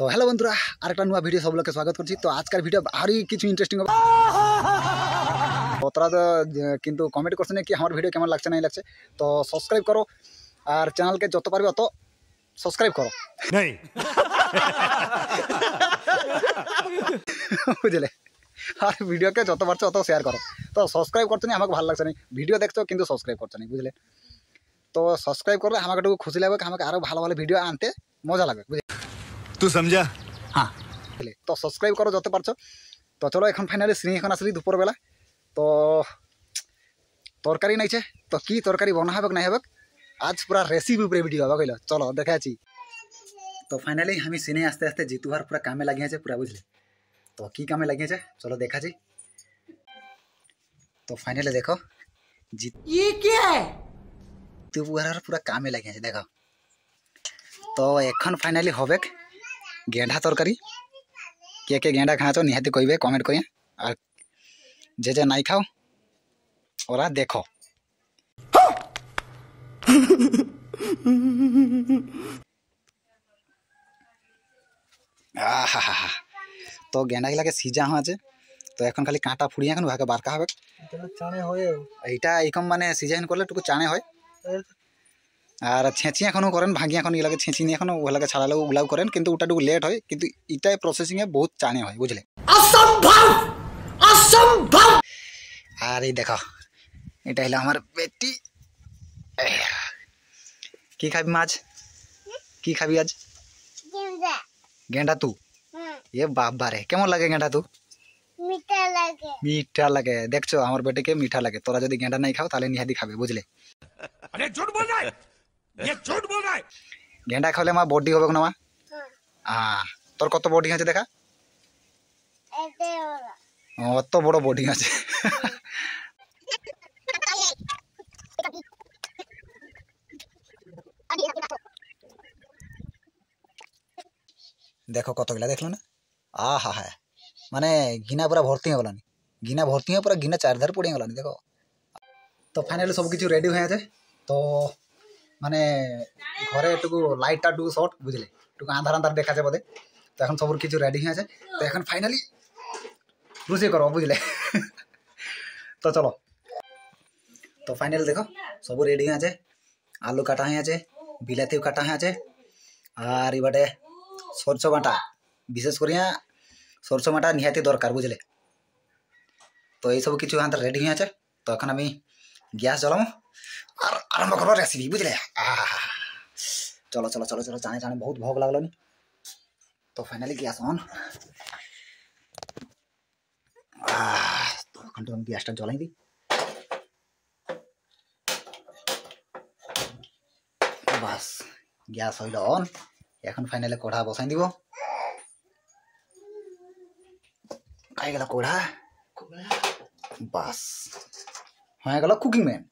তো হ্যালো বন্ধুরা, আরেকটা নয়া ভিডিও সব লোককে স্বাগত করছি। তো আজকের ভিডিও আরই কিছু ইন্টারেস্টিং হবে। তোরা তো কিন্তু কমেন্ট করছে না কি আমার ভিডিও কেমন লাগছে নাই লাগছে। তো সাবস্ক্রাইব করো আর চ্যানেলকে যত পারবে অত সাবস্ক্রাইব করো नहीं বুঝলে, আর ভিডিওকে যত পারছো অত শেয়ার করো। তো সাবস্ক্রাইব করছো না, আমাকে ভালো লাগছে না। ভিডিও দেখছো কিন্তু সাবস্ক্রাইব করছো না, বুঝলে। তো সাবস্ক্রাইব করলে আমাকে একটু খুশি লাগবে, আমাকে আরও ভালো ভালো ভিডিও আনতে মজা লাগবে, বুঝলে। তুই সমঝা? হ্যাঁ, তো সাবস্ক্রাইব করো যত পারছো। তো চলো এখন ফাইনালি শ্রী এখন আসলি দুপুরবেলা। তো তরকারি নাইছে, তো কি তরকারি বনা হবে নাই হবে আজ পুরা রেসিপি উপরে ভিডিও হবে, কইল চলো দেখাচ্ছি। তো ফাইনালি আমি সিনে আস্তে আস্তে জিতুবার পুরা কামে লাগিয়েছে পুরা, বুঝলে। তো কি কামে লাগিয়েছে চলো দেখাচ্ছি। তো ফাইনালি দেখো জিতুবার পুরা কামে লাগিয়েছে দেখো। তো এখন ফাইনালি হবে গেঁডা তরকারি। কে কে গেঁডা খাওয়াছ নিহাতি কইবে কমেন্ট করিয়া, আর যে নাই খাও ওরা দেখো। তো গেঁডাগুলাকে সিজা আছে, তো এখন খালি কাঁটা ফুড়িয়ে এখন ভাগে বারকা হবে। এইটা এইরকম মানে সিজন করলে টুকু চানে হয়। আর ছেঁচি এখনও করেন, ভাঙি এখন এগুলাকে ছেঁচি নিয়ে এখনও ওগুলাকে ছাড়ালেও ওগুলাও করেন, কিন্তু ওটা টুকু লেট হয়, কিন্তু এটাই প্রসেসিংয়ে বহুত চানে হয়, বুঝলে। আর এই দেখো এটা হলো আমার বেটি। কি খাবি মাছ? কি খাবি আজ? গেঁডা তু? এ বাবা রে, কেমন লাগে গেঁডা তু? মিঠা লাগে। দেখছো আমার বেটিকে মিঠা লাগে। তোরা যদি গেঁডা নাই খাও তাহলে নিহাতি খাবে, বুঝলে। গেঁডা খাওয়ালে আমার বডি হবে না মা। তোর কত বডি আছে দেখা, অত বড় বডি আছে। দেখো কতগুলা দেখলো না। হা হ্যাঁ, মানে গিনা পুরা ভর্তি হয়ে গলানি, গিনা ভর্তি হয়ে পুরা গিনা চারধার পড়ে গলানি দেখো। তো ফাইনালি সব কিছু রেডি হয়ে আছে। তো মানে ঘরে একটু লাইটটা একটু শর্ট, বুঝলে, একটু আন্ধার আন্ধার দেখাছে বোধে। তো এখন সব কিছু রেডি হয়ে আছে। তো এখন ফাইনালি রুচি করো, বুঝলে। তো চলো, তো ফাইনাল দেখো সব রেডি হয়ে আছে। আলু কাটা হয়ে আছে, বিলাতিও কাটা হয়ে আছে, আর এবারে সরষে বাটা, বিশেষ করিয়া সরষে বাটা নিহাতি দরকার, বুঝলে। তো এইসব কিছু আমাদের রেডি হয়ে আছে। তো এখন আমি গ্যাস জ্বলাম আর আরম্ভ করবো রেসিপি, বুঝলে। চলো চলো চলো চলো, জানে জানে বহুত ভোগ লাগলো নি। তো ফাইনালি গ্যাস অন। তো এখন তো আমি গ্যাসটা জ্বলাই দিই। বাস গ্যাস হইল অন। এখন ফাইনালি কড়া বসাই দিব। খাই গেল কড়া, বাস হয়ে গেল কুকিং ম্যান।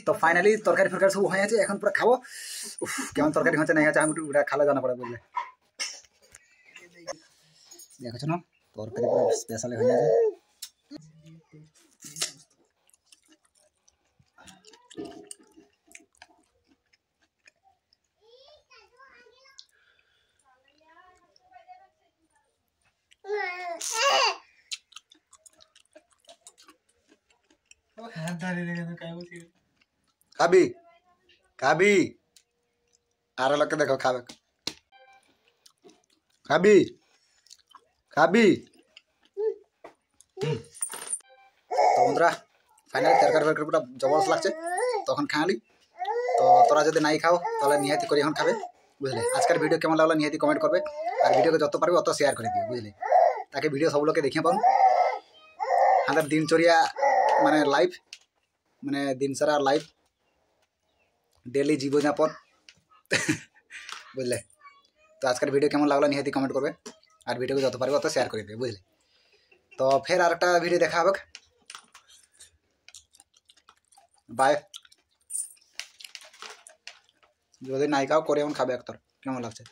তো ফাইনালি তরকারি ফরকারি সব হয়ে আছে, এখন পুরো খাবো। কেমন তরকারি হচ্ছে নাই হচ্ছে আমি একটু খালে জানা পড়ে, বুঝলে। দেখছো না তরকারি পুরো স্পেশালি হয়ে আছে। খাবি খাবি আর লোককে দেখো খাবে, খাবি খাবি তো বন্ধুরা ফাইনালি তরকারি ফরকারি পুরা জবরদস্ত লাগছে, তখন খাওয়ালি। তো তোরা যদি নাই খাও তাহলে নিহাতি করে এখন খাবে, বুঝলে। আজকের ভিডিও কেমন লাগলো নিহাতি কমেন্ট করবে, আর ভিডিওকে যত পারবে অত শেয়ার করে দিও, বুঝলে, তাকে ভিডিও সব লোকে দেখে পাও। আমাদের দিনচর্যা মানে লাইফ, মানে দিনসারা লাইফ, ডেলি জীবনযাপন, বুঝলে। তো আজকের ভিডিও কেমন লাগলো নিহাতি কমেন্ট করবে, আর ভিডিওকে যত পারবে অত শেয়ার করে দেবে, বুঝলে। তো ফের আর একটা ভিডিও দেখা হবে, বাই। যদি নাই খাও করে এমন খাবে একতর, কেমন লাগছে।